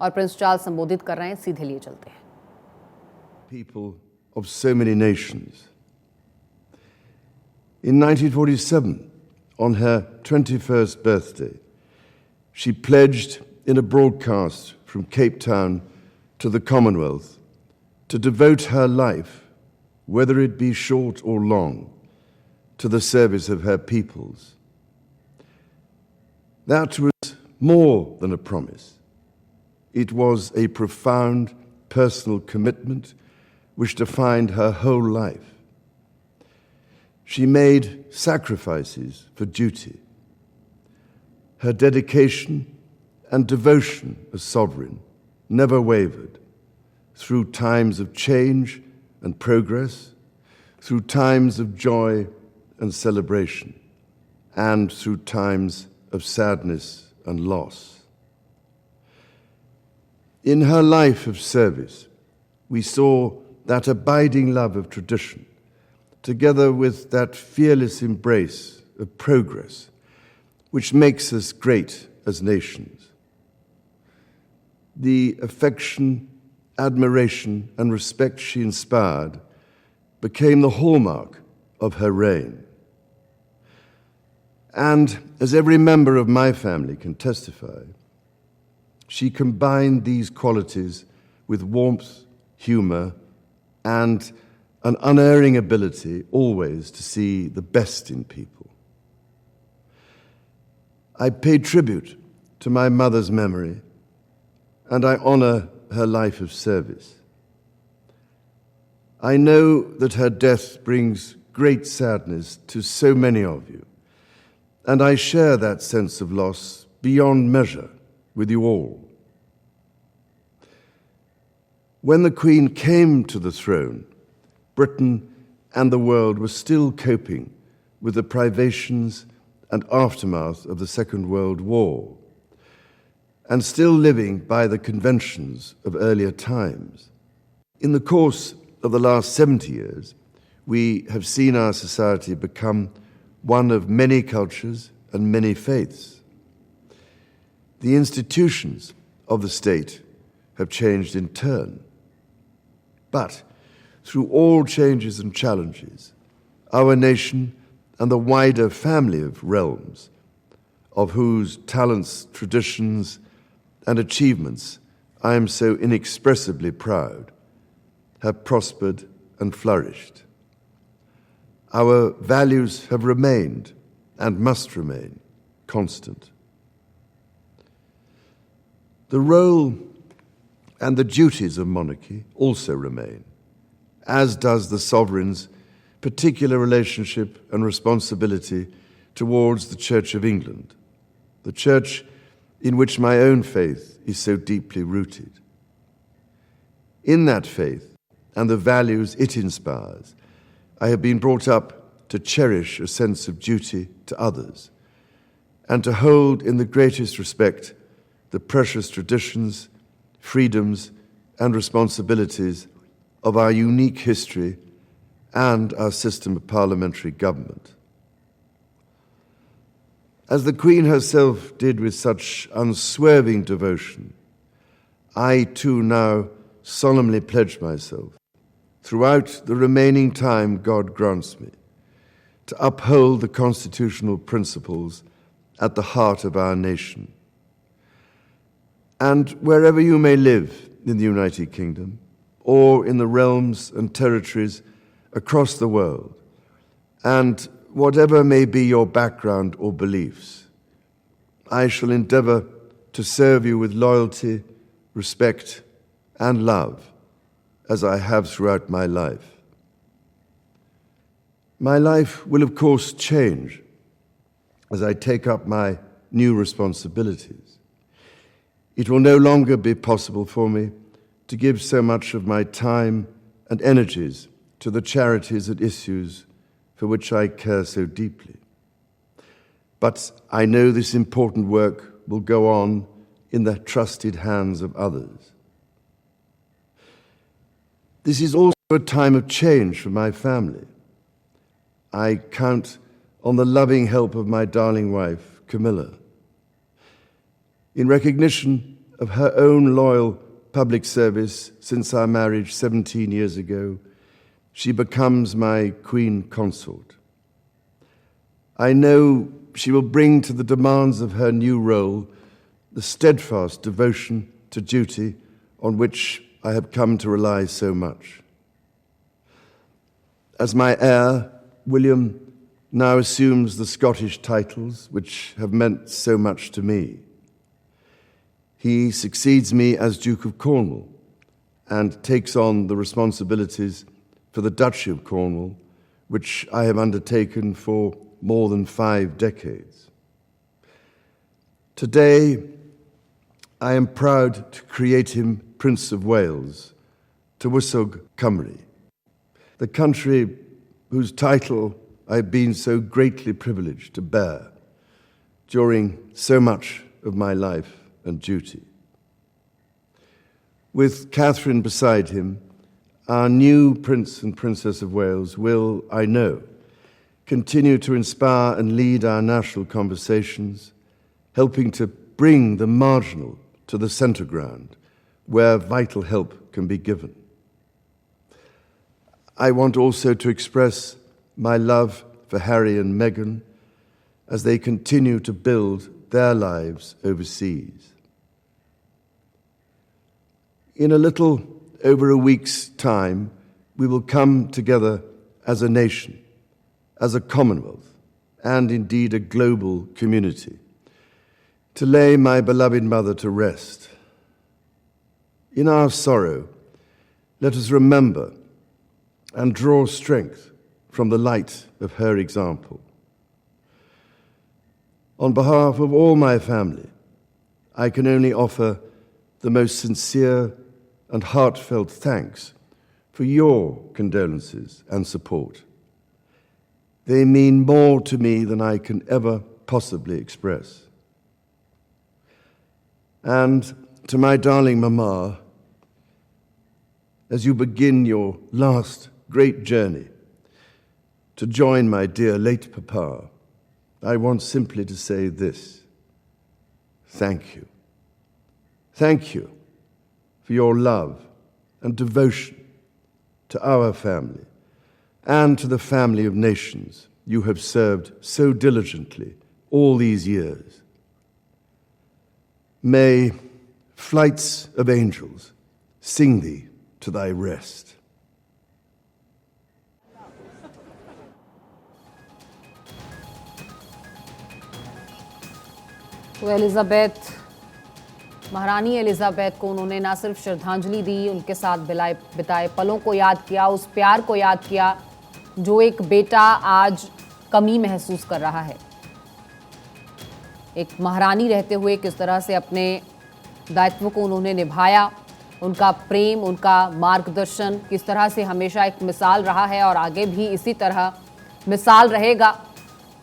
और Prince Charles संबोधित कर रहे हैं, सीधे लिए चलते हैं। People of so many nations. In 1947, on her 21st birthday, she pledged in a broadcast from Cape Town to the Commonwealth to devote her life, whether it be short or long, to the service of her peoples. That was more than a promise. It was a profound personal commitment which defined her whole life. She made sacrifices for duty. Her dedication and devotion as sovereign never wavered through times of change and progress, through times of joy and celebration, and through times of sadness and loss. In her life of service, we saw that abiding love of tradition, together with that fearless embrace of progress, which makes us great as nations. The affection, admiration, and respect she inspired became the hallmark of her reign. And as every member of my family can testify, she combined these qualities with warmth, humor, and an unerring ability always to see the best in people. I pay tribute to my mother's memory, and I honor her life of service. I know that her death brings great sadness to so many of you, and I share that sense of loss beyond measure with you all. When the Queen came to the throne, Britain and the world were still coping with the privations and aftermath of the Second World War, and still living by the conventions of earlier times. In the course of the last 70 years, we have seen our society become one of many cultures and many faiths. The institutions of the state have changed in turn. But through all changes and challenges, our nation and the wider family of realms, of whose talents, traditions, and achievements I am so inexpressibly proud, have prospered and flourished. Our values have remained and must remain constant. The role and the duties of monarchy also remain, as does the sovereign's particular relationship and responsibility towards the Church of England, the church in which my own faith is so deeply rooted. In that faith and the values it inspires, I have been brought up to cherish a sense of duty to others and to hold in the greatest respect the precious traditions, freedoms, and responsibilities of our unique history and our system of parliamentary government. As the Queen herself did with such unswerving devotion, I too now solemnly pledge myself, throughout the remaining time God grants me, to uphold the constitutional principles at the heart of our nation. And wherever you may live in the United Kingdom, or in the realms and territories across the world, and whatever may be your background or beliefs, I shall endeavor to serve you with loyalty, respect, and love, as I have throughout my life. My life will, of course, change as I take up my new responsibilities. It will no longer be possible for me to give so much of my time and energies to the charities and issues for which I care so deeply. But I know this important work will go on in the trusted hands of others. This is also a time of change for my family. I count on the loving help of my darling wife, Camilla. In recognition of her own loyal public service since our marriage 17 years ago, she becomes my Queen Consort. I know she will bring to the demands of her new role the steadfast devotion to duty on which I have come to rely so much. As my heir, William now assumes the Scottish titles which have meant so much to me. He succeeds me as Duke of Cornwall and takes on the responsibilities for the Duchy of Cornwall, which I have undertaken for more than 5 decades. Today, I am proud to create him Prince of Wales, Tywysog Cymru, the country whose title I've been so greatly privileged to bear during so much of my life and duty. With Catherine beside him, our new Prince and Princess of Wales will, I know, continue to inspire and lead our national conversations, helping to bring the marginal to the centre ground, where vital help can be given. I want also to express my love for Harry and Meghan as they continue to build their lives overseas. In a little over a week's time, we will come together as a nation, as a Commonwealth, and indeed a global community, to lay my beloved mother to rest. In our sorrow, let us remember and draw strength from the light of her example. On behalf of all my family, I can only offer the most sincere and heartfelt thanks for your condolences and support. They mean more to me than I can ever possibly express. And to my darling Mama, as you begin your last great journey to join my dear late Papa, I want simply to say this: thank you. Thank you for your love and devotion to our family and to the family of nations you have served so diligently all these years. May flights of angels sing thee to thy rest. तो Elizabeth, महारानी Elizabeth को उन्होंने ना सिर्फ श्रद्धांजलि दी, उनके साथ बिताए पलों को याद किया, उस प्यार को याद किया जो एक बेटा आज कमी महसूस कर रहा है। एक महारानी रहते हुए किस तरह से अपने दायित्व को उन्होंने निभाया, उनका प्रेम, उनका मार्गदर्शन किस तरह से हमेशा एक मिसाल रहा है और आगे भी इसी तरह मिसाल रहेगा।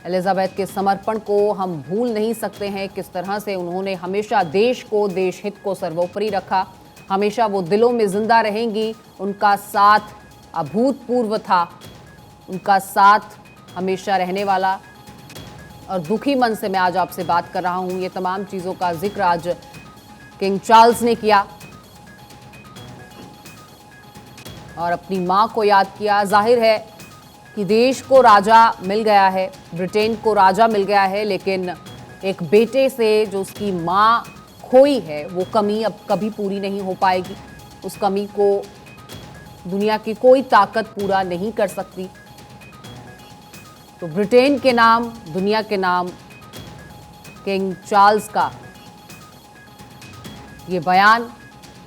एलिजाबेथ के समर्पण को हम भूल नहीं सकते हैं, किस तरह से उन्होंने हमेशा देश को, देश हित को सर्वोपरि रखा। हमेशा वो दिलों में जिंदा रहेंगी। उनका साथ अभूतपूर्व था, उनका साथ हमेशा रहने वाला। और दुखी मन से मैं आज आपसे बात कर रहा हूं। ये तमाम चीज़ों का जिक्र आज किंग चार्ल्स ने किया और अपनी मां को याद किया। जाहिर है कि देश को राजा मिल गया है, ब्रिटेन को राजा मिल गया है, लेकिन एक बेटे से जो उसकी मां खोई है वो कमी अब कभी पूरी नहीं हो पाएगी। उस कमी को दुनिया की कोई ताकत पूरा नहीं कर सकती। तो ब्रिटेन के नाम, दुनिया के नाम, किंग चार्ल्स का ये बयान,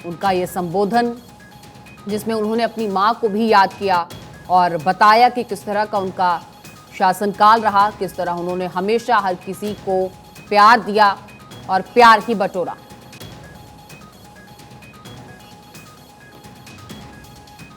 उनका ये संबोधन जिसमें उन्होंने अपनी मां को भी याद किया और बताया कि किस तरह का उनका शासनकाल रहा, किस तरह उन्होंने हमेशा हर किसी को प्यार दिया और प्यार ही बटोरा।